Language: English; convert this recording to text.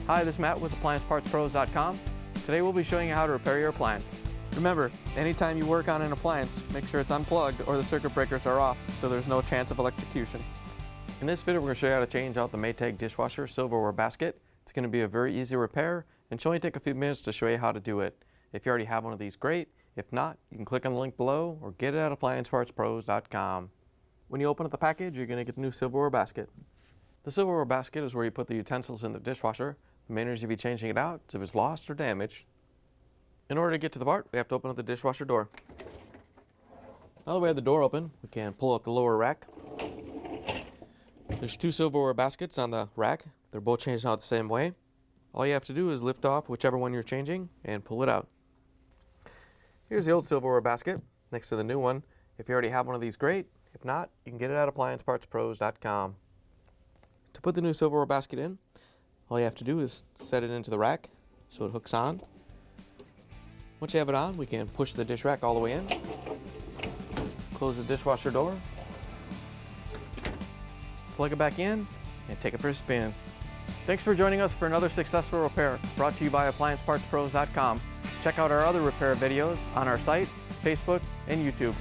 Hi, this is Matt with AppliancePartsPros.com. Today we'll be showing you how to repair your appliance. Remember, anytime you work on an appliance, make sure it's unplugged or the circuit breakers are off so there's no chance of electrocution. In this video we're going to show you how to change out the Maytag Dishwasher Silverware Basket. It's going to be a very easy repair and should only take a few minutes to show you how to do it. If you already have one of these, great. If not, you can click on the link below or get it at AppliancePartsPros.com. When you open up the package, you're going to get the new Silverware Basket. The Silverware Basket is where you put the utensils in the dishwasher. The main reason you'll be changing it out is if it's lost or damaged. In order to get to the part, we have to open up the dishwasher door. Now that we have the door open, we can pull out the lower rack. There's two silverware baskets on the rack. They're both changed out the same way. All you have to do is lift off whichever one you're changing and pull it out. Here's the old silverware basket next to the new one. If you already have one of these, great. If not, you can get it at AppliancePartsPros.com. To put the new silverware basket in, all you have to do is set it into the rack so it hooks on. Once you have it on, we can push the dish rack all the way in. Close the dishwasher door. Plug it back in and take it for a spin. Thanks for joining us for another successful repair brought to you by AppliancePartsPros.com. Check out our other repair videos on our site, Facebook, and YouTube.